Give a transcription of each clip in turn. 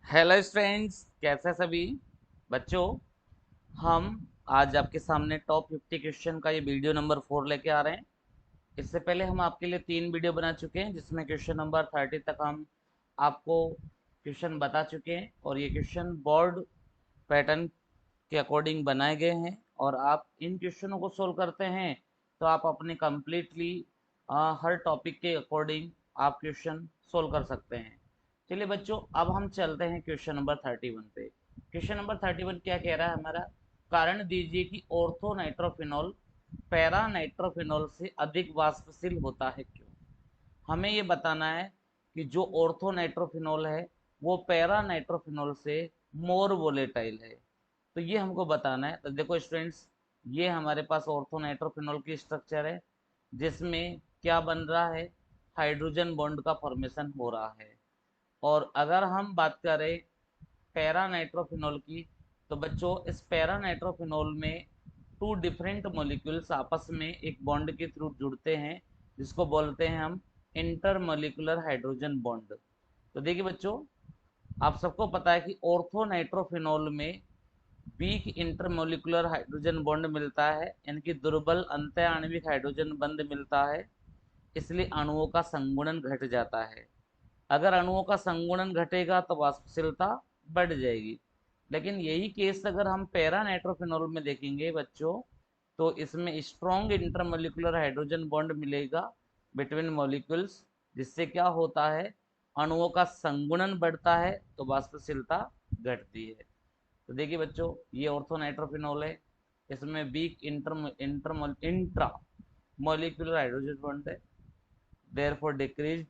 Hello friends, कैसे सभी बच्चों। हम आज आपके सामने टॉप 50 क्वेश्चन का ये वीडियो नंबर 4 लेके आ रहे हैं। इससे पहले हम आपके लिए 3 वीडियो बना चुके हैं, जिसमें क्वेश्चन नंबर 30 तक हम आपको क्वेश्चन बता चुके हैं और ये क्वेश्चन बोर्ड पैटर्न के अकॉर्डिंग बनाए गए हैं। और आप इन क्वेश्चनों को सोल्व करते हैं तो आप अपने कम्प्लीटली हर टॉपिक के अकॉर्डिंग आप क्वेश्चन सोल्व कर सकते हैं। चलिए बच्चों, अब हम चलते हैं क्वेश्चन नंबर 31 पे। क्वेश्चन नंबर 31 क्या कह रहा है हमारा? कारण दीजिए कि ऑर्थो नाइट्रोफिनॉल पैरा नाइट्रोफिनॉल से अधिक वाष्पशील होता है, क्यों? हमें ये बताना है कि जो ऑर्थो नाइट्रोफिनॉल है वो पैरा नाइट्रोफिनॉल से मोर वोलेटाइल है। तो ये हमको बताना है। तो देखो स्टूडेंट्स, ये हमारे पास ऑर्थो नाइट्रोफिनॉल की स्ट्रक्चर है, जिसमें क्या बन रहा है? हाइड्रोजन बॉन्ड का फॉर्मेशन हो रहा है। और अगर हम बात करें पैरा नाइट्रोफिनॉल की, तो बच्चों इस पैरा नाइट्रोफिनॉल में टू डिफरेंट मॉलिक्यूल्स आपस में एक बॉन्ड के थ्रू जुड़ते हैं, जिसको बोलते हैं हम इंटर मॉलिक्यूलर हाइड्रोजन बॉन्ड। तो देखिए बच्चों, आप सबको पता है कि ऑर्थो नाइट्रोफिनॉल में वीक इंटरमोलिकुलर हाइड्रोजन बॉन्ड मिलता है, यानी कि दुर्बल अंतः आणविक हाइड्रोजन बंध मिलता है। इसलिए अणुओं का संगुणन घट जाता है। अगर अणुओं का संगुणन घटेगा तो वाष्पशीलता बढ़ जाएगी। लेकिन यही केस अगर हम पैरा नाइट्रोफिनॉल में देखेंगे बच्चों, तो इसमें स्ट्रॉन्ग इंटरमोलिकुलर हाइड्रोजन बॉन्ड मिलेगा बिटवीन मॉलिक्यूल्स, जिससे क्या होता है? अणुओं का संगुणन बढ़ता है तो वाष्पशीलता घटती है। तो देखिए बच्चों, ये ऑर्थो नाइट्रोफिनॉल है, इसमें weak intramolecular hydrogen bond है, therefore decreased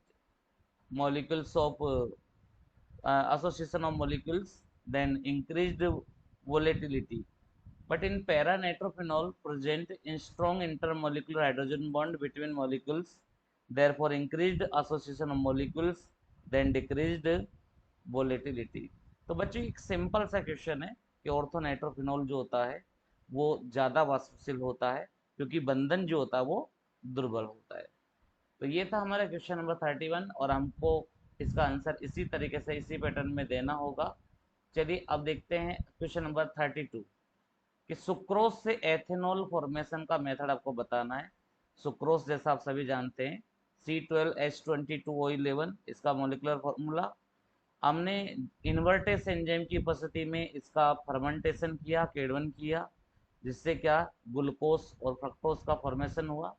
molecules of association of molecules, then increased volatility. But in para-nitrophenol present in strong intermolecular hydrogen bond between molecules, therefore increased association of molecules, then decreased volatility. तो बच्चों एक simple सा question है कि orthonitrophenol जो होता है वो ज़्यादा वाष्पशील होता है, क्योंकि बंधन जो होता है वो दुर्बल होता है। तो ये था हमारा क्वेश्चन नंबर 31 और हमको इसका आंसर इसी तरीके से इसी पैटर्न में देना होगा। चलिए अब देखते हैं क्वेश्चन नंबर 32 कि सुक्रोज से एथेनॉल फॉर्मेशन का मेथड आपको बताना है। सुक्रोज जैसा आप सभी जानते हैं C12H22O11, इसका मोलिकुलर फॉर्मूला। हमने इन्वर्टेस एंजाइम की उपस्थिति में इसका फर्मेंटेशन किया, केडवन किया, जिससे क्या ग्लूकोज और फ्रक्टोज का फॉर्मेशन हुआ।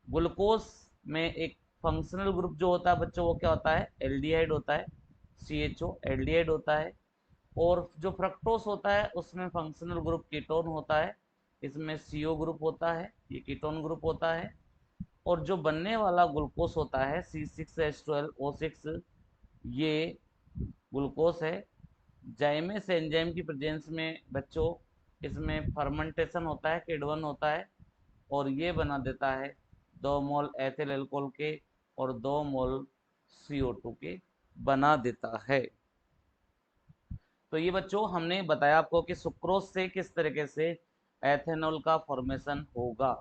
ग्लूकोज में एक फंक्शनल ग्रुप जो होता है बच्चों, वो क्या होता है? एल्डिहाइड होता है, CHO एल्डिहाइड होता है। और जो फ्रक्टोस होता है उसमें फंक्शनल ग्रुप कीटोन होता है, इसमें CO ग्रुप होता है, ये कीटोन ग्रुप होता है। और जो बनने वाला ग्लूकोस होता है C6H12O6, ये ग्लूकोस है। जाइमेस एंजाइम की प्रेजेंस में बच्चों इसमें फर्मेंटेशन होता है, किण्वन होता है, और ये बना देता है 2 मोल एथिल एल्कोहल के और 2 मोल CO2 के बना देता है। तो ये बच्चों हमने बताया आपको कि सुक्रोज से किस तरीके से एथेनॉल का फॉर्मेशन होगा।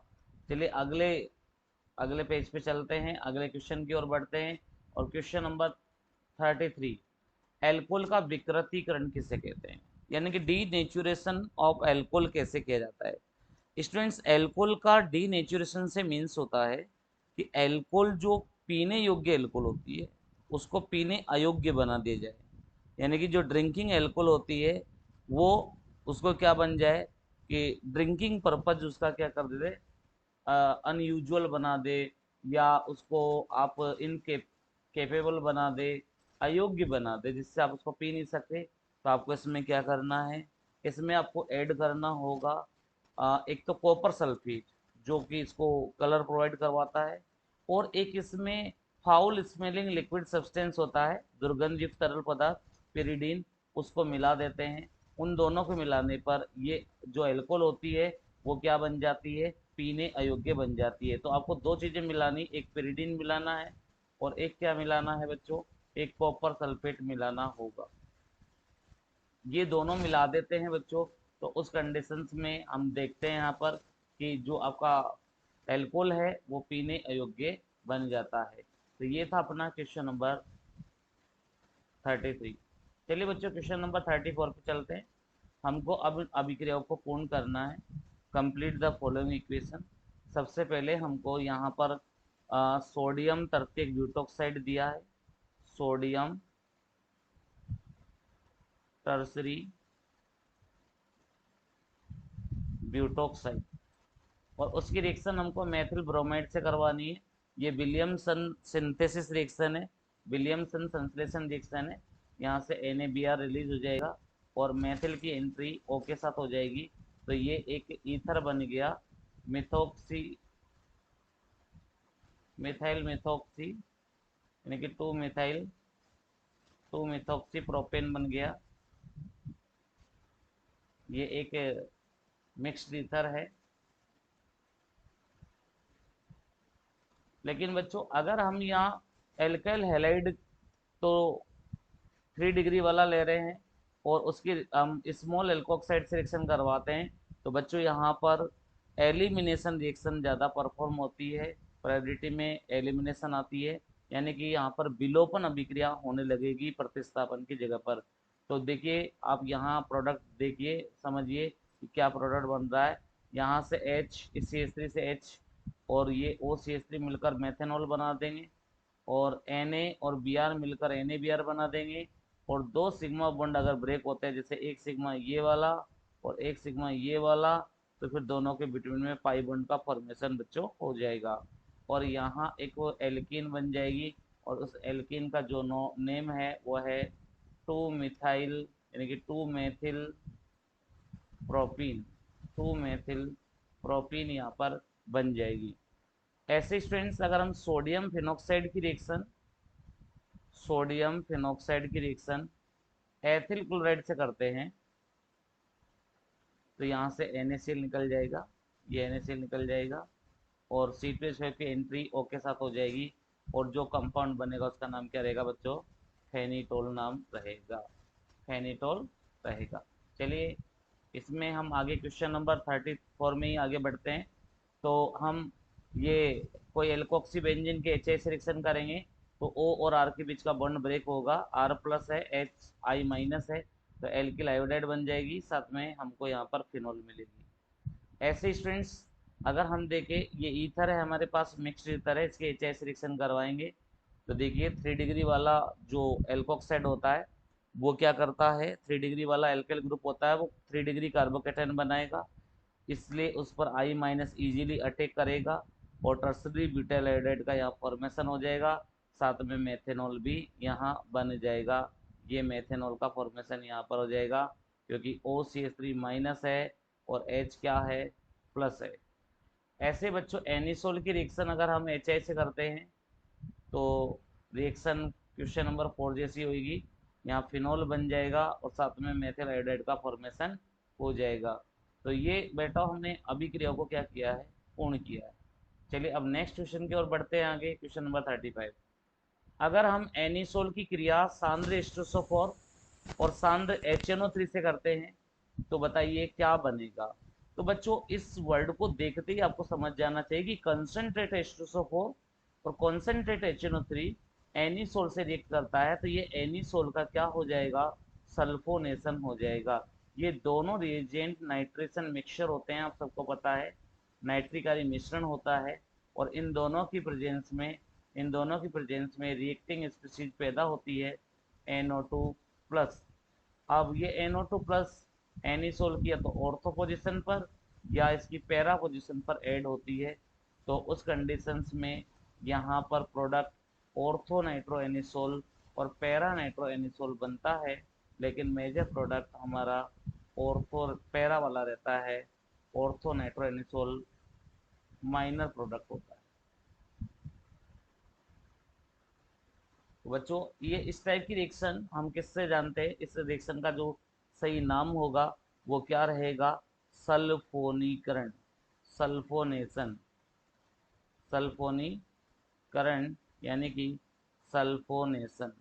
चलिए अगले अगले पेज पे चलते हैं, अगले क्वेश्चन की ओर बढ़ते हैं। और क्वेश्चन नंबर 33, एल्कोहल का विकृतीकरण किसे कहते हैं, यानी कि डीनेचुरेशन ऑफ एल्कोहल कैसे किया जाता है? स्टूडेंट्स, एल्कोहल का डीनेचुरेशन से मीन्स होता है कि एल्कोहल जो पीने योग्य एल्कोहल होती है उसको पीने अयोग्य बना दिया जाए। यानी कि जो ड्रिंकिंग एल्कोहल होती है वो उसको क्या बन जाए कि ड्रिंकिंग पर्पज उसका क्या कर दे, अनयूजुअल बना दे, या उसको आप केपेबल बना दे, अयोग्य बना दे, जिससे आप उसको पी नहीं सकते। तो आपको इसमें क्या करना है? इसमें आपको ऐड करना होगा एक तो कॉपर सल्फेट, जो कि इसको कलर प्रोवाइड करवाता है। और एक इसमें फाउल स्मेलिंग लिक्विड सब्सटेंस होता है, दुर्गंधयुक्त तरल पदार्थ, पिरिडीन, उसको मिला देते हैं। उन दोनों को मिलाने पर ये जो एल्कोहल होती है वो क्या बन जाती है? पीने अयोग्य बन जाती है। तो आपको दो चीज़ें मिलानी, एक पिरिडीन मिलाना है और एक क्या मिलाना है बच्चों? एक कॉपर सल्फेट मिलाना होगा। ये दोनों मिला देते हैं बच्चों। तो उस कंडीशंस में हम देखते हैं यहाँ पर कि जो आपका एल्कोहल है वो पीने अयोग्य बन जाता है। तो ये था अपना क्वेश्चन नंबर 33। चलिए बच्चों क्वेश्चन नंबर 34 पे चलते हैं। हमको अब अभिक्रियाओं को पूर्ण करना है। Complete the following equation. सबसे पहले हमको यहाँ पर सोडियम तर्तीयक ब्यूटोक्साइड दिया है, सोडियम टर्सरी ब्यूटोक्साइड, और उसकी रिएक्शन हमको मेथिल ब्रोमाइड से करवानी है। ये विलियमसन सिंथेसिस रिएक्शन है, विलियमसन संश्लेषण रिएक्शन है। यहाँ से NaBr रिलीज हो जाएगा और मेथिल की एंट्री O के साथ हो जाएगी। तो ये एक ईथर बन गया, मिथोक्सी मिथाइल मिथोक्सी यानी कि टू मिथोक्सी प्रोपेन बन गया। ये एक मिक्स्ड ईथर है। लेकिन बच्चों अगर हम यहाँ एल्काइल हैलाइड तो 3 डिग्री वाला ले रहे हैं और उसकी हम स्मॉल एल्कोक्साइड से रिएक्शन करवाते हैं, तो बच्चों यहाँ पर एलिमिनेशन रिएक्शन ज़्यादा परफॉर्म होती है, प्रायोरिटी में एलिमिनेशन आती है, यानी कि यहाँ पर विलोपन अभिक्रिया होने लगेगी प्रतिस्थापन की जगह पर। तो देखिए आप यहाँ प्रोडक्ट देखिए, समझिए कि क्या प्रोडक्ट बन रहा है। यहाँ से H, इस CH3 से H और ये OCH3 मिलकर मेथेनॉल बना देंगे, और Na और Br मिलकर NaBr बना देंगे। और दो सिग्मा बॉन्ड अगर ब्रेक होते हैं, जैसे एक सिग्मा ये वाला और एक सिग्मा ये वाला, तो फिर दोनों के बिटवीन में पाई बॉन्ड का फॉर्मेशन बच्चों हो जाएगा, और यहाँ एक वो एल्कीन बन जाएगी। और उस एल्कीन का जो नेम है वो है 2 मिथाइल यानी कि 2 मेथिल प्रोपीन, 2 मेथिल प्रोपीन यहाँ पर बन जाएगी। ऐसे स्टूडेंट्स अगर हम सोडियम फिनोक्साइड की रिएक्शन एथिल क्लोराइड से करते हैं, तो यहाँ से NaCl निकल जाएगा, ये NaCl निकल जाएगा, और C2H5 की एंट्री O के साथ हो जाएगी, और जो कंपाउंड बनेगा उसका नाम क्या रहेगा बच्चों, फेनिटोल नाम रहेगा, फेनिटोल रहेगा। चलिए इसमें हम आगे क्वेश्चन नंबर 34 में ही आगे बढ़ते हैं। तो हम ये कोई एल्कोक्सी बेंजीन के HI से रिएक्शन करेंगे, तो O और R के बीच का बॉन्ड ब्रेक होगा, R प्लस है, HI माइनस है, तो एल्किल आयोडाइड बन जाएगी, साथ में हमको यहाँ पर फिनोल मिलेगी। ऐसे स्टूडेंट्स अगर हम देखें, ये ईथर है हमारे पास, मिक्स्ड ईथर है, इसके HI से रिएक्शन करवाएंगे, तो देखिए 3 डिग्री वाला जो एल्कोक्साइड होता है वो क्या करता है, 3 डिग्री वाला एल्काइल ग्रुप होता है, वो 3 डिग्री कार्बोकेटायन बनाएगा, इसलिए उस पर I माइनस ईजिली अटैक करेगा और टर्सरी ब्यूटाइल आयोडाइड का यहाँ फॉर्मेशन हो जाएगा, साथ में मेथेनॉल भी यहाँ बन जाएगा। ये मेथेनॉल का फॉर्मेशन यहाँ पर हो जाएगा, क्योंकि OCH3 माइनस है और H क्या है, प्लस है। ऐसे बच्चों एनिसोल की रिएक्शन अगर हम HI से करते हैं, तो रिएक्शन क्वेश्चन नंबर 4 जैसी होगी, यहाँ फिनोल बन जाएगा और साथ में मेथिल आयोडाइड का फॉर्मेशन हो जाएगा। तो ये बेटा हमने अभिक्रिया को क्या किया है, पूर्ण किया है। चलिए अब नेक्स्ट क्वेश्चन की ओर बढ़ते हैं आगे, क्वेश्चन नंबर 35। अगर हम एनिसोल की क्रिया सांद्र H2SO4 और सांद्र HNO3 से करते हैं, तो बताइए क्या बनेगा। तो बच्चों इस वर्ड को देखते ही आपको समझ जाना चाहिए कि कंसंट्रेट H2SO4 और कॉन्सेंट्रेट HNO3 एनिसोल से रिएक्ट करता है, तो ये एनिसोल का क्या हो जाएगा, सल्फोनेशन हो जाएगा। ये दोनों रिएजेंट नाइट्रेशन मिक्सचर होते हैं, आप सबको पता है, नाइट्रिक मिश्रण होता है, और इन दोनों की प्रेजेंस में रिएक्टिंग स्पीशीज पैदा होती है, NO2 प्लस। अब ये NO2 प्लस एनिसोल की या तो ऑर्थो पोजिशन पर या इसकी पैरा पोजिशन पर ऐड होती है, तो उस कंडीशंस में यहाँ पर प्रोडक्ट ऑर्थो नाइट्रो एनिसोल और पैरा नाइट्रो एनिसोल बनता है, लेकिन मेजर प्रोडक्ट हमारा ऑर्थो पैरा वाला रहता है, ortho nitro anisole minor product होता है। तो बच्चों ये इस टाइप की रिएक्शन हम किससे जानते हैं, इस रिएक्शन का जो सही नाम होगा वो क्या रहेगा, सल्फोनीकरण, सल्फोनेशन, सल्फोनीकरण यानी कि सल्फोनेशन,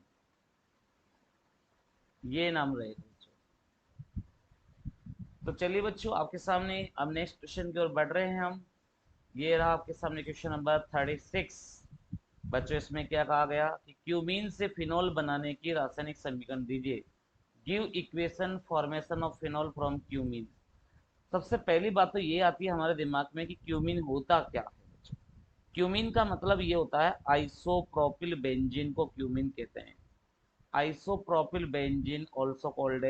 ये नाम रहेगा बच्चों। तो चलिए बच्चों आपके सामने अब नेक्स्ट क्वेश्चन की ओर बढ़ रहे हैं हम। ये रहा आपके सामने क्वेश्चन नंबर 36। बच्चों इसमें क्या कहा गया कि क्यूमीन से फिनोल बनाने की रासायनिक समीकरण दीजिए। Give equation formation of phenol from cumene. सबसे पहली बात तो ये आती है हमारे दिमाग में कि क्यूमीन होता क्या है। क्यूमीन का मतलब ये होता है आइसोप्रोपिल बेंजीन को क्यूमीन कहते हैं। Isopropyl benzene also called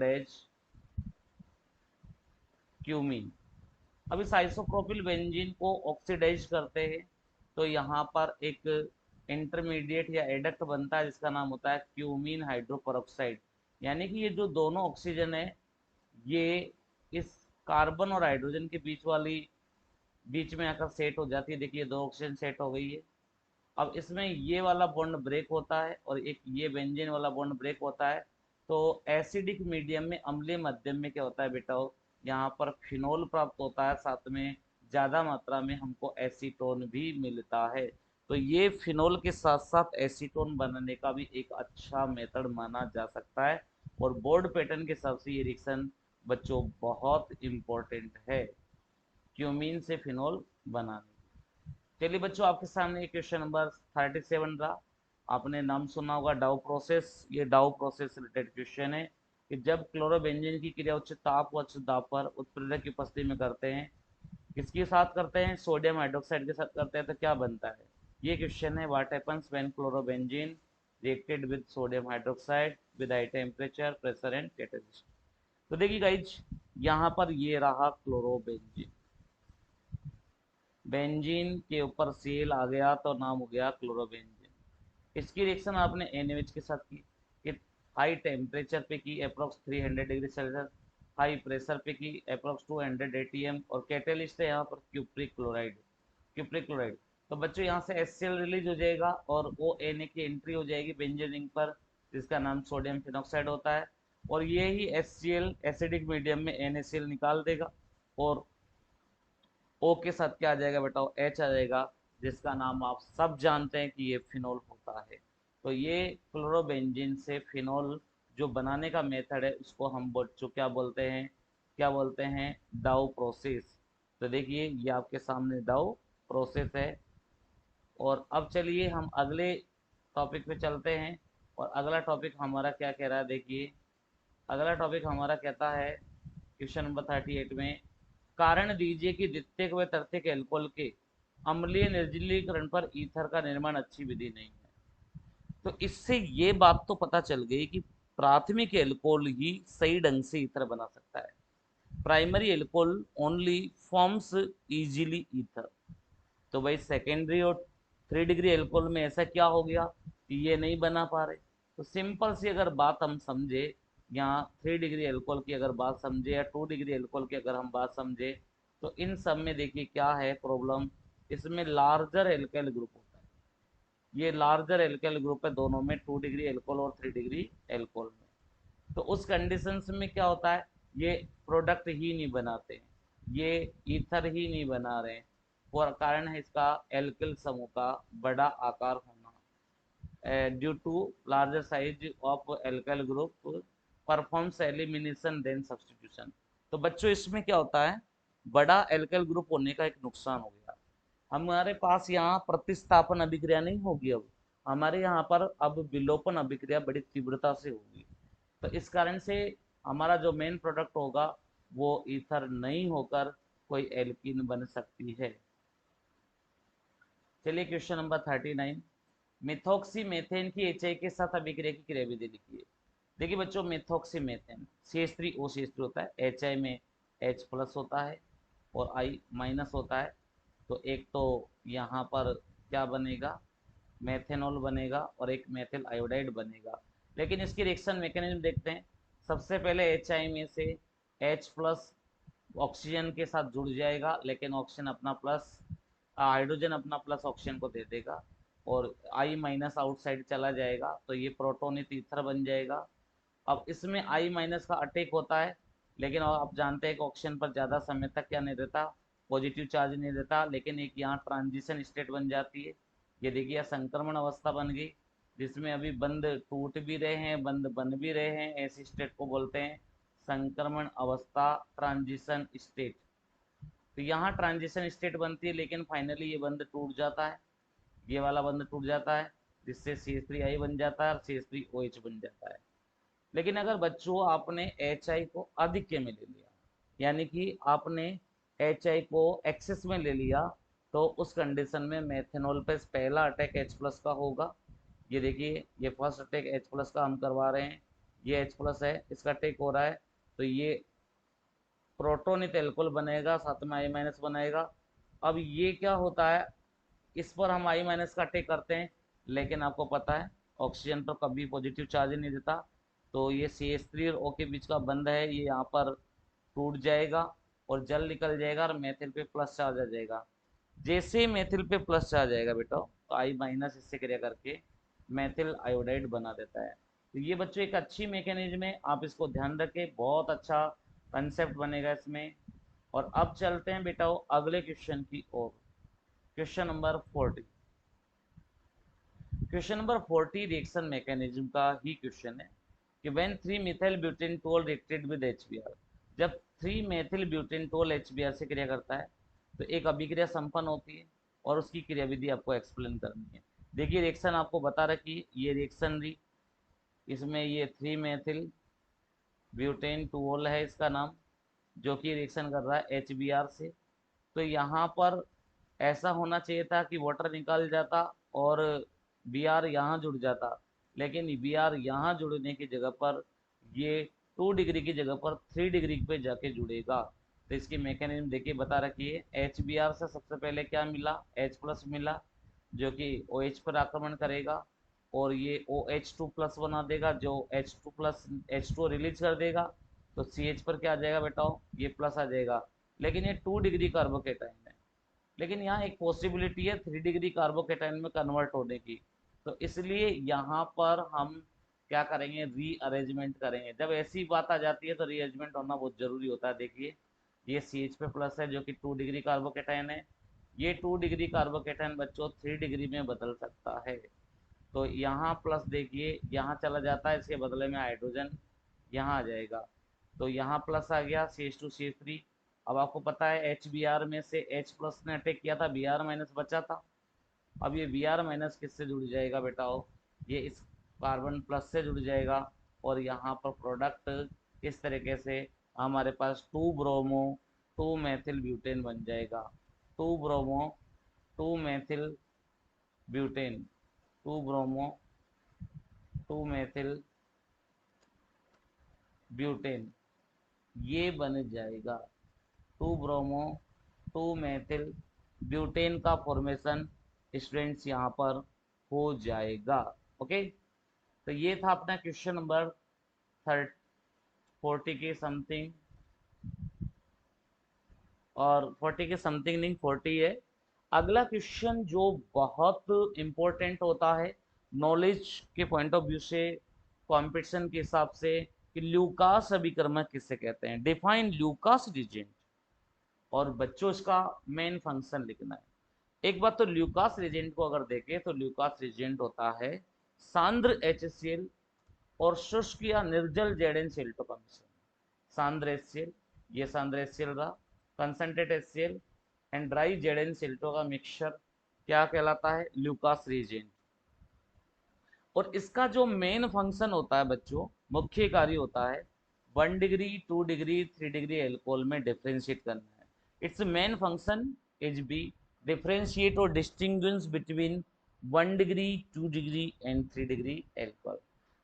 as cumene. अब इस आइसोप्रोपिल बेंजीन को ऑक्सीडाइज करते हैं तो यहाँ पर एक इंटरमीडिएट या एडक्ट बनता है जिसका नाम होता है क्यूमीन हाइड्रोपरऑक्साइड। यानी कि ये जो दोनों ऑक्सीजन है ये इस कार्बन और हाइड्रोजन के बीच में आकर सेट हो जाती है। देखिए दो ऑक्सीजन सेट हो गई है। अब इसमें ये वाला बॉन्ड ब्रेक होता है और एक ये बेंजीन वाला बॉन्ड ब्रेक होता है। तो एसिडिक मीडियम में, अम्लीय माध्यम में क्या होता है बेटा, यहाँ पर फिनोल प्राप्त होता है, साथ में ज़्यादा मात्रा में हमको एसीटोन भी मिलता है। तो ये फिनोल के साथ साथ एसीटोन बनाने का भी एक अच्छा मेथड माना जा सकता है। और बोर्ड पैटर्न के हिसाब से ये रिएक्शन बच्चों बहुत इंपॉर्टेंट है क्यूमीन से फिनोल बनाने। चलिए बच्चों, आपके सामने क्वेश्चन नंबर 37 रहा। आपने नाम सुना होगा डाउ प्रोसेस। ये डाउ प्रोसेस रिलेटेड क्वेश्चन है कि जब क्लोरोबेंजीन की क्रिया उच्च ताप व उच्च दाब पर उत्प्रेरक की उपस्थिति में करते हैं, किसके साथ करते हैं, सोडियम हाइड्रोक्साइड के साथ करते हैं, तो क्या बनता है। ये क्वेश्चन है, what happens when chlorobenzene reacted with sodium hydroxide with high temperature pressure and catalyst. तो देखिए गाइज, यहाँ पर ये रहा क्लोरोबेंजीन। बेंजीन के ऊपर सेल आ गया तो नाम हो गया क्लोरोबेंजीन। इसकी रिएक्शन आपने NaOH के साथ की कि हाई टेम्परेचर पे की approx 300 degree Celsius, high pressure पे की अप्रोक्स 200 ATM, और कैटेलिस्ट है यहाँ पर क्यूप्रिक क्लोराइड। Cupric chloride. तो बच्चों यहाँ से HCl रिलीज हो जाएगा और ONa की एंट्री हो जाएगी बेंजीन रिंग पर, जिसका नाम सोडियम फिनॉक्साइड होता है। और ये ही HCl एसिडिक मीडियम में NaCl निकाल देगा और ओ के साथ क्या आ जाएगा बेटा, एच आ जाएगा, जिसका नाम आप सब जानते हैं कि ये फिनोल होता है। तो ये क्लोरोबेंजीन से फिनोल जो बनाने का मेथड है उसको हम बच्चों क्या बोलते हैं डाउ प्रोसेस। तो देखिए ये आपके सामने डाउ प्रोसेस है। और अब चलिए हम अगले टॉपिक पे चलते हैं। और अगला टॉपिक हमारा क्या कह रहा है, देखिए अगला टॉपिक हमारा कहता है क्वेश्चन नंबर 38 में, कारण दीजिए कि द्वितीयक व तृतीयक एल्कोहल के अम्लीय निर्जलीकरण पर ईथर का निर्माण अच्छी विधि नहीं है। तो इससे ये बात तो पता चल गई कि प्राथमिक एल्कोहल ही सही ढंग से ईथर बना सकता है। Primary alcohol only forms easily ether. तो भाई सेकेंडरी और 3 डिग्री एल्कोहल में ऐसा क्या हो गया कि ये नहीं बना पा रहे। तो सिंपल सी अगर बात हम समझे, यहाँ 3 डिग्री एल्कोहल की अगर बात समझे या 2 डिग्री एल्कोहल की अगर हम बात समझे, तो इन सब में देखिए क्या है प्रॉब्लम, इसमें लार्जर एल्काइल ग्रुप होता है। ये लार्जर एल्काइल ग्रुप है दोनों में, 2 डिग्री एल्कोहल और 3 डिग्री एल्कोहल में। तो उस कंडीशंस में क्या होता है, ये प्रोडक्ट ही नहीं बनाते हैं, ये ईथर ही नहीं बना रहे हैं। और कारण है इसका एल्किल समूह का बड़ा आकार होना, due to larger size of alkyl group performs elimination than substitution. तो बच्चों इसमें क्या होता है, बड़ा एल्काइल ग्रुप होने का एक नुकसान हो गया, हमारे पास यहाँ प्रतिस्थापन अभिक्रिया नहीं होगी। अब हमारे यहाँ पर अब विलोपन अभिक्रिया बड़ी तीव्रता से होगी। तो इस कारण से हमारा जो मेन प्रोडक्ट होगा वो ईथर नहीं होकर कोई एल्कीन बन सकती है। चलिए क्वेश्चन नंबर 39, मिथॉक्सी मेथेन की एच के साथ अभिक्रिया की क्रियाविधि लिखिए। देखिए बच्चों, मिथॉक्सी मेथेन CH3O होता है, HI में H प्लस होता है और I माइनस होता है। तो एक तो यहाँ पर क्या बनेगा, मेथेनॉल बनेगा और एक मेथिल आयोडाइड बनेगा। लेकिन इसकी रिएक्शन मैकेनिज्म देखते हैं। सबसे पहले HI में से H प्लस ऑक्सीजन के साथ जुड़ जाएगा, लेकिन ऑक्सीजन अपना प्लस, हाइड्रोजन अपना प्लस ऑक्सीजन को दे देगा और I माइनस आउटसाइड चला जाएगा, तो ये प्रोटोनित ईथर बन जाएगा। अब इसमें I माइनस का अटैक होता है, लेकिन आप जानते हैं कि ऑक्सीजन पर ज़्यादा समय तक क्या नहीं रहता, पॉजिटिव चार्ज नहीं रहता, लेकिन एक यहाँ ट्रांजिशन स्टेट बन जाती है। ये देखिए संक्रमण अवस्था बन गई, जिसमें अभी बंद टूट भी रहे हैं, बंद बन भी रहे हैं, ऐसी स्टेट को बोलते हैं संक्रमण अवस्था, ट्रांजिशन स्टेट। तो यहाँ ट्रांजिशन स्टेट बनती है, लेकिन फाइनली ये बंद टूट जाता है, ये वाला बंद टूट जाता है। जिससे CH3I बन जाता है और CH3OH बन जाता है। लेकिन अगर बच्चों आपने HI को आधिक्य में ले लिया, यानी कि आपने HI को एक्सेस में ले लिया, तो उस कंडीशन में मेथेनॉल पे पहला अटैक H+ का होगा। ये देखिए, ये फर्स्ट अटैक H+ का हम करवा रहे हैं, ये H+ है, इसका अटैक हो रहा है, तो ये प्रोटोनित एल्कोहल बनेगा, साथ में I- बनाएगा। अब ये क्या होता है, इस पर हम I- का अटैक करते हैं, लेकिन आपको पता है ऑक्सीजन पर कभी पॉजिटिव चार्ज नहीं देता, तो ये CH3 और O के बीच का बंध है, ये यहाँ पर टूट जाएगा और जल निकल जाएगा और मेथिल पे प्लस चार्ज आ जाएगा। जैसे ही मेथिल पे प्लस चार्ज आएगा बेटा, तो I- इससे क्रिया करके मेथिल आयोडाइड बना देता है। तो ये बच्चों एक अच्छी मैकेनिज्म है, आप इसको ध्यान रखें, बहुत अच्छा कंसेप्ट बनेगा इसमें। और अब चलते हैं बेटा अगले क्वेश्चन की ओर। Question number 40। Question number 40 reaction mechanism का ही क्वेश्चन है कि व्हेन 3 मिथाइल ब्यूटेन टोल रिएक्टेड विद HBr, जब 3 मेथिल ब्यूटेन टोल HBr से क्रिया करता है तो एक अभिक्रिया संपन्न होती है और उसकी क्रियाविधि आपको एक्सप्लेन करनी है। देखिए रिएक्शन आपको बता रखी, ये रिएक्शन रही, इसमें ये 3 मेथिल ब्यूटेन टोल है इसका नाम, जो कि रिएक्शन कर रहा है HBr से। तो यहाँ पर ऐसा होना चाहिए था कि वाटर निकल जाता और Br यहाँ जुड़ जाता, लेकिन Br यहाँ जुड़ने की जगह पर ये 2 डिग्री की जगह पर 3 डिग्री पे जाके जुड़ेगा। तो इसकी मैकेनिज्म देखिए बता रखी है, HBr से सबसे पहले क्या मिला, H+ मिला, जो कि OH पर आक्रमण करेगा और ये OH2+ बना देगा, जो H2+ H2 रिलीज कर देगा, तो CH पर क्या आ जाएगा बेटा, ये प्लस आ जाएगा। लेकिन ये 2 डिग्री कार्बोकेटाइन है, लेकिन यहाँ एक पॉसिबिलिटी है 3 डिग्री कार्बोकेटाइन में कन्वर्ट होने की, तो इसलिए यहाँ पर हम क्या करेंगे, रीअरेंजमेंट करेंगे। जब ऐसी बात आ जाती है तो रीअरेंजमेंट होना बहुत जरूरी होता है। देखिए ये CH पे प्लस है, जो कि 2 डिग्री कार्बोकेटाइन है, ये 2 डिग्री कार्बोकेटाइन बच्चों 3 डिग्री में बदल सकता है। तो यहाँ प्लस देखिए यहाँ चला जाता है, इसके बदले में हाइड्रोजन यहाँ आ जाएगा, तो यहाँ प्लस आ गया CH2CH3। अब आपको पता है HBr में से H+ ने अटैक किया था, Br- बचा था। अब ये Br- किससे जुड़ जाएगा बेटा, ये इस कार्बन प्लस से जुड़ जाएगा और यहाँ पर प्रोडक्ट इस तरीके से हमारे पास 2 ब्रोमो 2 मेथिल ब्यूटेन बन जाएगा। 2 bromo 2 methyl butane, 2 bromo 2 methyl butane, ये बन जाएगा 2 ब्रोमो 2 मेथिल ब्यूटेन का फॉर्मेशन स्टूडेंट्स यहाँ पर हो जाएगा। ओके, तो ये था अपना क्वेश्चन नंबर 40 के समथिंग, और 40 के समथिंग नहीं 40 है। अगला क्वेश्चन जो बहुत इंपॉर्टेंट होता है नॉलेज के पॉइंट ऑफ व्यू से, कंपटीशन के हिसाब से, कि ल्यूकास अभिकर्मक किससे कहते हैं, डिफाइन ल्यूकास रीजेंट। और बच्चों इसका मेन फंक्शन लिखना है। एक बात तो ल्यूकास रीजेंट को अगर देखें तो ल्यूकास रीजेंट होता है सांद्र HCl और शुष्क या निर्जल ZnCl2 का मिश्रण। सांद्र HCl, ये सांद्र HCl रहा, concentrate HCl and dry ZnCl2 का मिक्सचर क्या कहलाता है, ल्यूकास रीजेंट। और इसका जो मेन फंक्शन होता है बच्चों, मुख्य कार्य होता है 1 डिग्री 2 डिग्री 3 डिग्री एल्कोहल में डिफ्रेंशिएट करना है। It's main function is be differentiate और distinguish between 1 degree 2 degree and 3 degree alcohol.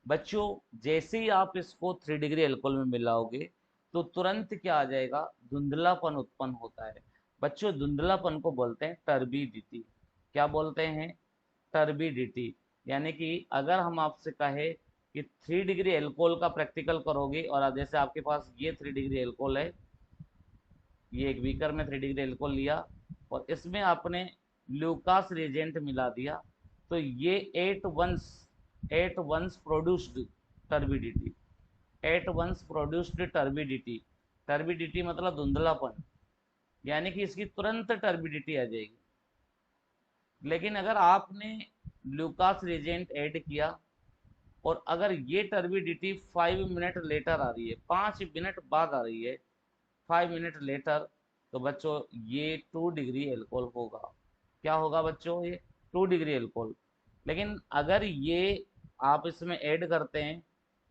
बच्चों जैसे ही आप इसको 3 डिग्री एल्कोहल में मिलाओगे तो तुरंत क्या आ जाएगा, धुंधलापन उत्पन्न होता है। बच्चों धुंधलापन को बोलते हैं टर्बिडिटी। क्या बोलते हैं, टर्बिडिटी। यानी कि अगर हम आपसे कहे कि 3 डिग्री एल्कोहल का प्रैक्टिकल करोगे, और जैसे आपके पास ये 3 डिग्री एल्कोहल है, ये एक बीकर में 3 डिग्री एल्कोहल लिया और इसमें आपने ल्यूकास रिएजेंट मिला दिया, तो ये at once produced turbidity, at once produced turbidity, turbidity मतलब धुंधलापन, यानी कि इसकी तुरंत टर्बिडिटी आ जाएगी। लेकिन अगर आपने ल्यूकास रिएजेंट ऐड किया और अगर ये टर्बिडिटी 5 मिनट लेटर आ रही है, 5 मिनट बाद आ रही है, 5 मिनट लेटर, तो बच्चों ये 2 डिग्री एल्कोहल होगा। क्या होगा बच्चों, ये 2 डिग्री एल्कोहल। लेकिन अगर ये आप इसमें ऐड करते हैं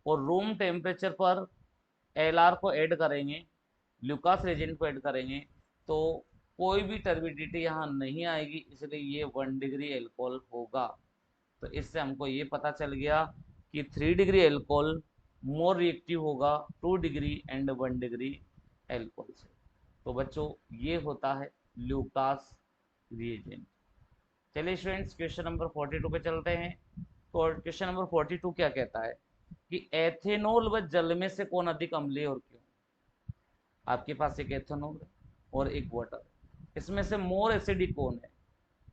और रूम टेम्परेचर पर एलआर को ऐड करेंगे, ल्यूकास रेजेंट को ऐड करेंगे, तो कोई भी टर्बिडिटी यहाँ नहीं आएगी, इसलिए ये 1 डिग्री एल्कोहल होगा। तो इससे हमको ये पता चल गया कि 3 डिग्री एल्कोहल मोर रिएक्टिव होगा 2 डिग्री एंड 1 डिग्री एल्कोहल से। तो बच्चों ये होता है ल्यूकास रिएजेंट। चलिए स्टूडेंट्स क्वेश्चन नंबर 42 पे चलते हैं। तो क्वेश्चन नंबर 42 क्या कहता है कि एथेनॉल व जल में से कौन अधिक अम्लीय और क्यों। आपके पास एक एथेनॉल है और एक वाटर, इसमें से मोर एसिडिक कौन है।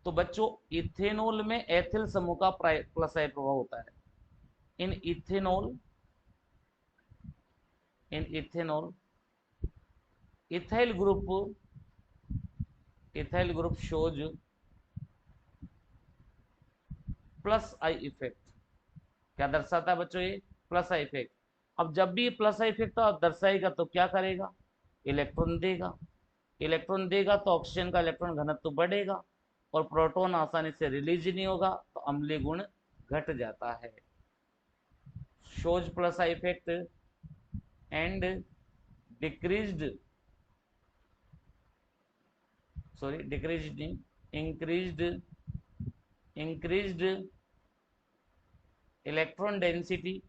तो बच्चों इथेनॉल में एथिल समूह का प्लस आई प्रभाव होता है। In ethanol ethyl group shows plus I effect. क्या दर्शाता है बच्चों ये प्लस आई इफेक्ट। अब जब भी प्लस आई इफेक्ट दर्शाएगा तो क्या करेगा, इलेक्ट्रॉन देगा। इलेक्ट्रॉन देगा तो ऑक्सीजन का इलेक्ट्रॉन घनत्व बढ़ेगा और प्रोटॉन आसानी से रिलीज नहीं होगा, तो अम्लीय गुण घट जाता है। Shows plus I effect and decreased increased electron density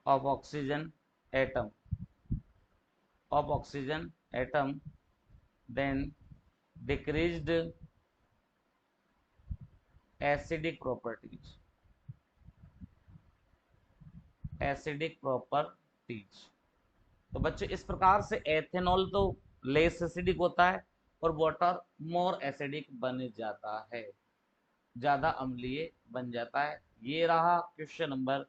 of oxygen atom then decreased acidic properties तो बच्चों इस प्रकार से एथेनॉल तो लेस एसिडिक होता है और वाटर मोर एसिडिक बन जाता है, ज्यादा अम्लीय बन जाता है। ये रहा क्वेश्चन नंबर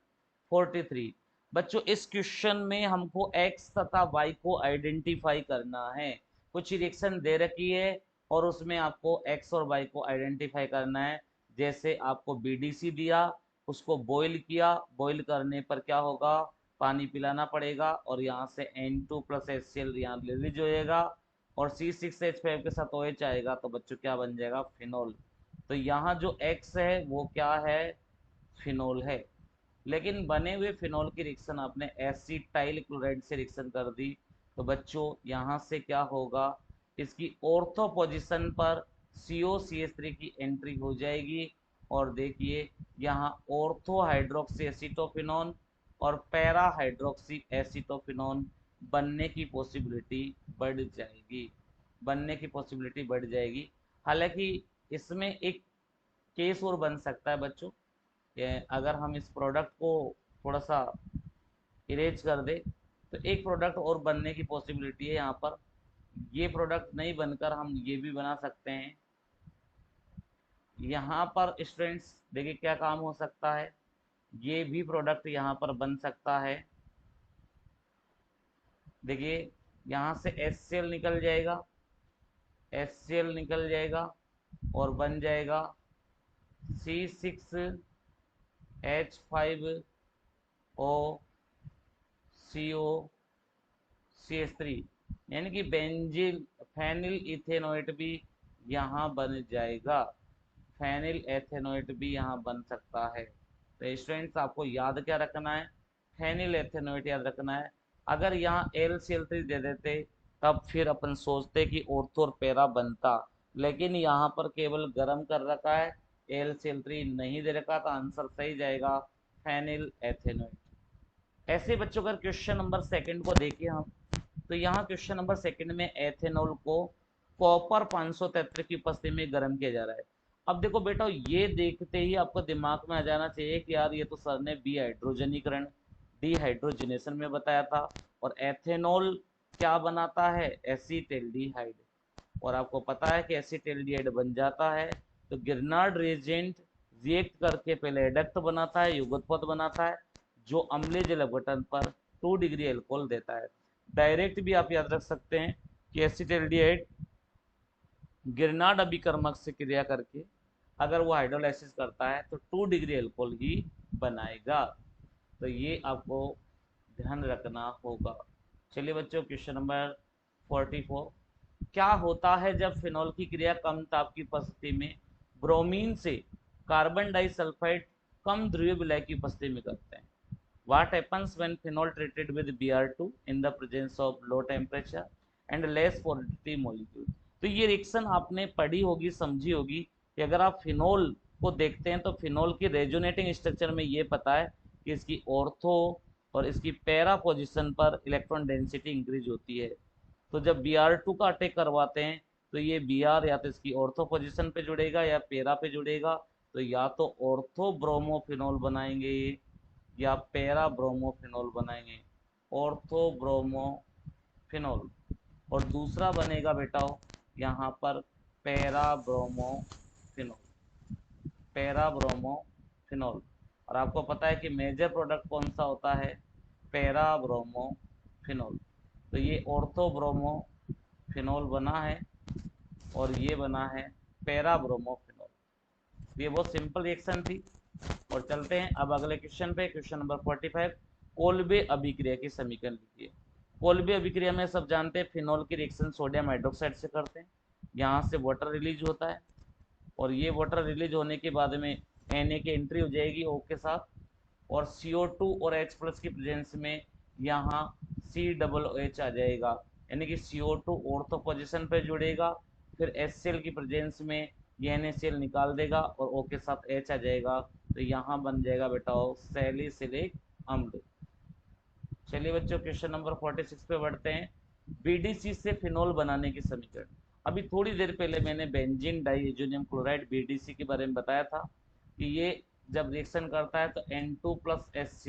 43। बच्चों इस क्वेश्चन में हमको x तथा y को आइडेंटिफाई करना है। कुछ रिएक्शन दे रखी है और उसमें आपको x और y को आइडेंटिफाई करना है। जैसे आपको BDC दिया, उसको बॉईल किया, बॉईल करने पर क्या होगा, पानी पिलाना पड़ेगा और यहाँ से N2 प्लस HCl यहाँ रिलीज होएगा और C6H5 के साथ OH आएगा, तो बच्चों क्या बन जाएगा, फिनोल। तो यहाँ जो X है वो क्या है, फिनोल है। लेकिन बने हुए फिनोल की रिएक्शन आपने एसिटाइल क्लोराइड से रिएक्शन कर दी, तो बच्चों यहाँ से क्या होगा, इसकी ऑर्थो पोजीशन पर COCH3 की एंट्री हो जाएगी और देखिए यहाँ ऑर्थो हाइड्रोक्सी एसिटोफिनोन और पैरा हाइड्रोक्सी एसिटोफिनोन बनने की पॉसिबिलिटी बढ़ जाएगी। हालांकि इसमें एक केस और बन सकता है बच्चों, अगर हम इस प्रोडक्ट को थोड़ा सा इरेज कर दे तो एक प्रोडक्ट और बनने की पॉसिबिलिटी है। यहाँ पर ये प्रोडक्ट नहीं बनकर हम ये भी बना सकते हैं। यहाँ पर स्टूडेंट्स देखिए क्या काम हो सकता है, ये भी प्रोडक्ट यहाँ पर बन सकता है। देखिए यहाँ से HCl निकल जाएगा और बन जाएगा C6H5OCO CH3, यानी कि बेंजील फेनिल इथेनोएट भी यहाँ बन जाएगा, फेनिल एथेनोएट भी यहाँ बन सकता है। तो स्टूडेंट्स आपको याद क्या रखना है, फेनिल एथेनोएट याद रखना है। अगर यहाँ LCl3 दे देते तब फिर अपन सोचते कि ऑर्थो और पैरा बनता, लेकिन यहाँ पर केवल गर्म कर रखा है, LCl3 नहीं दे रखा, तो आंसर सही जाएगा फेनिल एथेनोएट। ऐसे बच्चों अगर क्वेश्चन नंबर सेकंड को देखें हम, तो यहाँ क्वेश्चन नंबर सेकंड में एथेनॉल को कॉपर 573 की उपस्थिति में गर्म किया जा रहा है। अब देखो बेटा ये देखते ही आपको दिमाग में आ जाना चाहिए कि यार ये तो सर ने डिहाइड्रोजनेशन में बताया था, और एथेनॉल क्या बनाता है, एसीटेल्डिहाइड, और आपको पता है कि एसीटेल्डिहाइड बन जाता है तो गिरनार्ड रिएजेंट रिएक्ट करके पहले एडक्ट बनाता है, युगोत्पाद बनाता है, जो अम्लीय जल अपघटन पर 2 डिग्री एल्कोहल देता है। डायरेक्ट भी आप याद रख सकते हैं कि एसिटाल्डिहाइड गिरनार्ड अभिकर्मक से क्रिया करके अगर वो हाइड्रोलाइसिस करता है तो 2 डिग्री एल्कोहल ही बनाएगा। तो ये आपको ध्यान रखना होगा। चलिए बच्चों क्वेश्चन नंबर 44। क्या होता है जब फिनॉल की क्रिया कम ताप की उपस्थिति में ब्रोमीन से कार्बन डाइसल्फाइड कम ध्रुवीय विलय की उपस्थिति में करते हैं? What happens when phenol treated with Br2 in the presence of low temperature and less porosity molecule? तो ये रिएक्शन आपने पढ़ी होगी, समझी होगी कि अगर आप फिनोल को देखते हैं तो फिनोल की रेजोनेटिंग स्ट्रक्चर में ये पता है कि इसकी ऑर्थो और इसकी पैरा पोजीशन पर इलेक्ट्रॉन डेंसिटी इंक्रीज होती है। तो जब Br2 का अटैक करवाते हैं तो ये Br या तो इसकी ऑर्थो पोजीशन पे जुड़ेगा या पैरा पे जुड़ेगा, तो या तो ऑर्थो ब्रोमोफिनोल बनाएंगे या पैरा ब्रोमोफिनोल बनाएंगे, ऑर्थो ब्रोमोफिनोल, और दूसरा बनेगा बेटा यहाँ पर पैरा ब्रोमोफिनोल, पैरा ब्रोमोफिनोल। और आपको पता है कि मेजर प्रोडक्ट कौन सा होता है? Para bromophenol. तो ये ऑर्थो ब्रोमोफिनोल बना है और ये बना है पैरा ब्रोमोफिनोल। ये बहुत सिंपल रिएक्शन थी। और चलते हैं अब अगले क्वेश्चन पे, क्वेश्चन नंबर 45। कोल्बे अभिक्रिया की समीकरण लिखिए। कोल्बे अभिक्रिया में सब जानते हैं फिनोल की रिएक्शन सोडियम हाइड्रोक्साइड से करते हैं, यहाँ से वाटर रिलीज होता है और ये वाटर रिलीज होने के बाद में Na की एंट्री हो जाएगी O के साथ, और CO2 और H प्लस की प्रेजेंस में यहाँ COOH आ जाएगा, यानी कि CO2 ऑर्थो पोजीशन पे जुड़ेगा, फिर HCl की प्रेजेंस में ये NaCl निकाल देगा और O के साथ H आ जाएगा, तो यहाँ बन जाएगा बेटा सैलिसिलिक अम्ल। चलिए बच्चों क्वेश्चन नंबर 46 पे बढ़ते हैं। बीडीसी से फिनोल बनाने की समीकरण। अभी थोड़ी देर पहले मैंने बेंजीन डाइएजोनियम क्लोराइड बीडीसी के बारे में बताया था कि ये जब रिएक्शन करता है तो N2 प्लस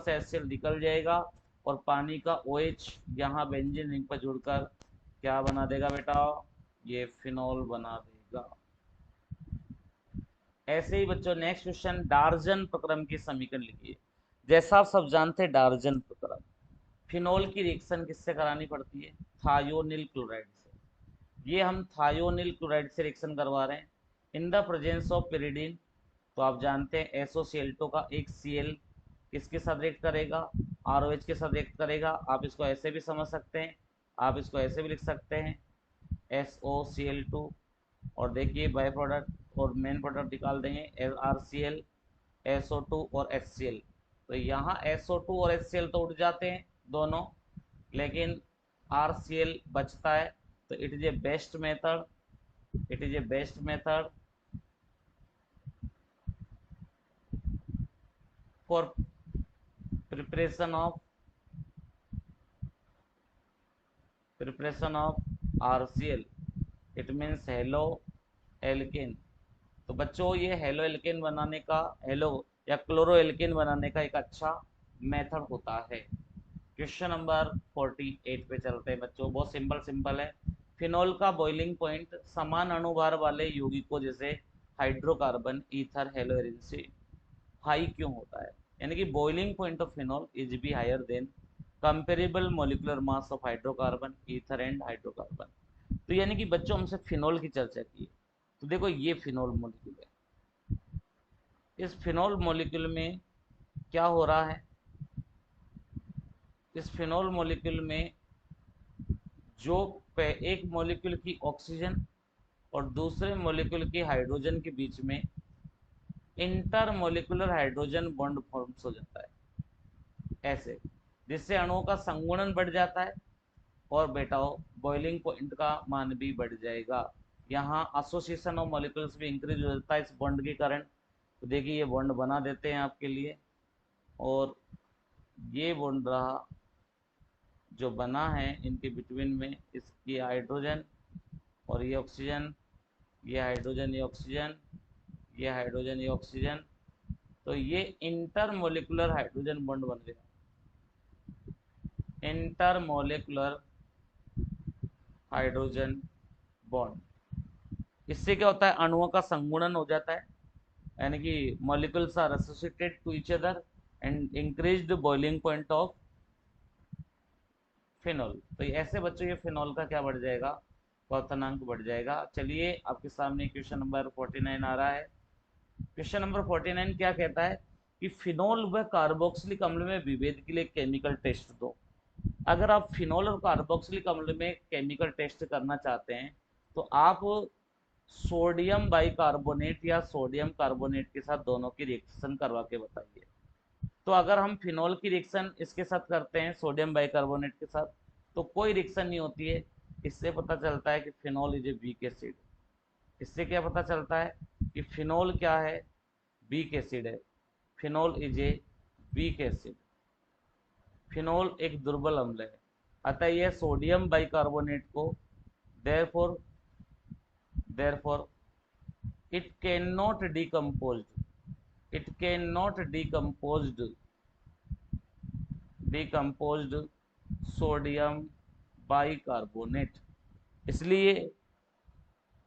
HCl निकल जाएगा और पानी का OH यहाँ बेंजीन रिंग पर जुड़कर क्या बना देगा बेटा? ये फिनोल बना देगा। ऐसे ही बच्चों नेक्स्ट क्वेश्चन, डार्जन प्रक्रम की समीकरण लिखिए। जैसा आप सब जानते हैं डार्जन प्रक्रम, फिनोल की रिएक्शन किससे करानी पड़ती है? थायोनिल क्लोराइड से। ये हम थायोनिल क्लोराइड से रिएक्शन करवा रहे हैं in the presence of pyridine। तो आप जानते हैं SOCl2 का एक Cl किसके साथ रिएक्ट करेगा? ROH के साथ रिएक्ट करेगा। आप इसको ऐसे भी समझ सकते हैं, आप इसको ऐसे भी लिख सकते हैं SOCl2, और देखिए बाय प्रोडक्ट और मेन प्रोडक्ट निकाल देंगे RCl, SO2 और HCl। तो यहाँ SO2 और HCl तो उड़ जाते हैं दोनों, लेकिन RCl बचता है। तो it is a best method, it is a best method for preparation of RCl, it means halo alkane. तो बच्चों ये हेलो एल्केन बनाने का, हेलो या क्लोरो एल्केन बनाने का एक अच्छा मेथड होता है। क्वेश्चन नंबर 48 पे चलते हैं बच्चों, बहुत सिंपल सिंपल है। फिनोल का बॉइलिंग पॉइंट समान अणुभार वाले यौगिकों जैसे हाइड्रोकार्बन, ईथर, हेलोरिन से हाई क्यों होता है? यानी कि boiling point of phenol is be higher than comparable molecular mass of hydrocarbon, ether and hydrocarbon. तो यानी कि बच्चों हमसे फिनोल की चर्चा की, तो देखो ये फिनोल मॉलिक्यूल है। इस फिनोल मॉलिक्यूल में क्या हो रहा है? इस फिनोल मॉलिक्यूल में जो एक मॉलिक्यूल की ऑक्सीजन और दूसरे मॉलिक्यूल की हाइड्रोजन के बीच में inter molecular hydrogen bond forms हो जाता है ऐसे, जिससे अणुओं का संगुणन बढ़ जाता है और बेटाओ बॉइलिंग पॉइंट का मान भी बढ़ जाएगा। यहाँ एसोसिएशन ऑफ मॉलिक्यूल्स भी इंक्रीज हो जाता है इस बॉन्ड के कारण। तो देखिए ये बॉन्ड बना देते हैं आपके लिए, और ये बॉन्ड रहा जो बना है इनके बिटवीन में, इसकी हाइड्रोजन और ये ऑक्सीजन, ये हाइड्रोजन ये ऑक्सीजन, ये हाइड्रोजन ये ऑक्सीजन, तो ये इंटरमोलिकुलर हाइड्रोजन बॉन्ड बन गया, इंटरमोलिकुलर हाइड्रोजन बॉन्ड। इससे क्या होता है? अणुओं का संगुणन हो जाता है, यानी कि molecules are associated to each other and increase the boiling point of phenol. तो ऐसे बच्चों ये फिनोल का क्या बढ़ जाएगा? क्वथनांक बढ़ जाएगा। चलिए आपके सामने क्वेश्चन नंबर 49 आ रहा है। क्वेश्चन नंबर 49 क्या कहता है कि फिनोल व कार्बोक्सिलिक अम्ल में विभेद के लिए केमिकल टेस्ट दो। अगर आप फिनोल और कार्बोक्सिलिक अम्ल में केमिकल टेस्ट करना चाहते हैं तो आप सोडियम बाइकार्बोनेट या सोडियम कार्बोनेट के साथ दोनों की रिएक्शन करवा के बताइए। तो अगर हम फिनोल की रिएक्शन इसके साथ करते हैं सोडियम बाइकार्बोनेट के साथ तो कोई रिएक्शन नहीं होती है। इससे पता चलता है कि phenol is a weak acid. इससे क्या पता चलता है कि फिनोल क्या है, वीक एसिड है। Phenol is a weak acid. Phenol एक दुर्बल अम्ल है, अतः यह सोडियम बाइकार्बोनेट को therefore therefore it can not decomposed it can not decomposed sodium bicarbonate. इसलिए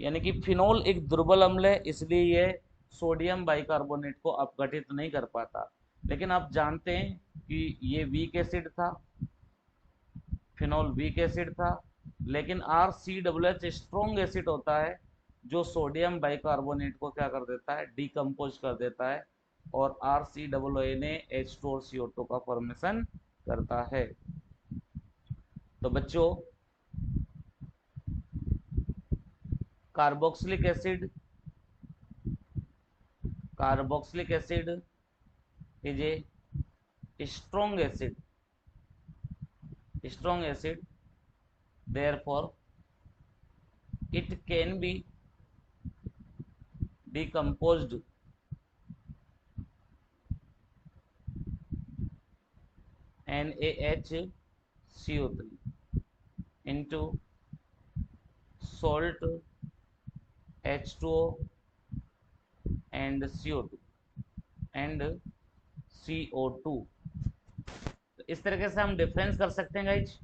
यानी कि फिनोल एक दुर्बल अम्ल है, इसलिए यह सोडियम बाइकार्बोनेट को अपघटित नहीं कर पाता। लेकिन आप जानते हैं कि ये वीक एसिड था, फिनोल वीक एसिड था, लेकिन RCOH स्ट्रॉन्ग एसिड होता है जो सोडियम बाइकार्बोनेट को क्या कर देता है, डिकम्पोज कर देता है, और RCOONA H2 और CO2 का फॉर्मेशन करता है। तो बच्चों, carboxylic acid is a strong acid, therefore it can be decomposed NaHCO3 into salt, H2O and CO2 and CO2। तो इस तरीके से हम डिफरेंस कर सकते हैं guys.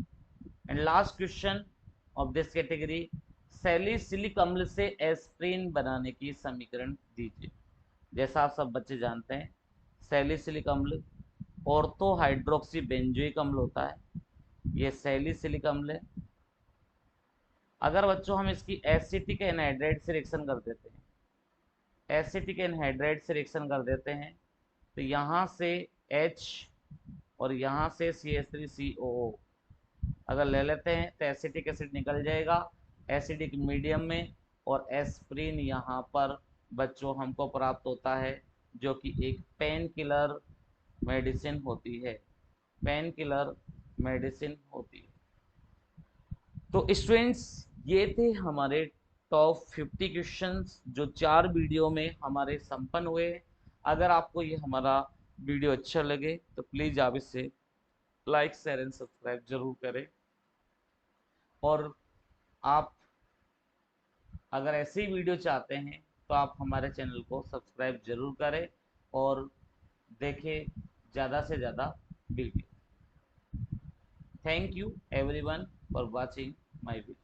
And last question of this category, salicylic अम्ल से एस्प्रिन बनाने की समीकरण दीजिए। जैसा आप सब बच्चे जानते हैं, सैलिसिलिक अम्ल ऑर्थो हाइड्रोक्सी बेंजोइक अम्ल होता है, ये सैलिसिलिक अम्ल है। अगर बच्चों हम इसकी एसिटिक एनहाइड्राइड से रिएक्शन कर देते हैं, एसिटिक एनहाइड्राइड से रिएक्शन कर देते हैं, तो यहाँ से H और यहाँ से CH3COO अगर ले लेते हैं तो एसिटिक एसिड निकल जाएगा एसिडिक मीडियम में, और एस्प्रिन यहाँ पर बच्चों हमको प्राप्त होता है, जो कि एक पेन किलर मेडिसिन होती है, पेन किलर मेडिसिन होती है। तो स्टूडेंट्स, ये थे हमारे टॉप 50 क्वेश्चंस जो 4 वीडियो में हमारे संपन्न हुए। अगर आपको ये हमारा वीडियो अच्छा लगे तो प्लीज़ आप इसे लाइक शेयर एंड सब्सक्राइब जरूर करें, और आप अगर ऐसी वीडियो चाहते हैं तो आप हमारे चैनल को सब्सक्राइब जरूर करें और देखें ज़्यादा से ज़्यादा video. Thank you everyone for watching my video.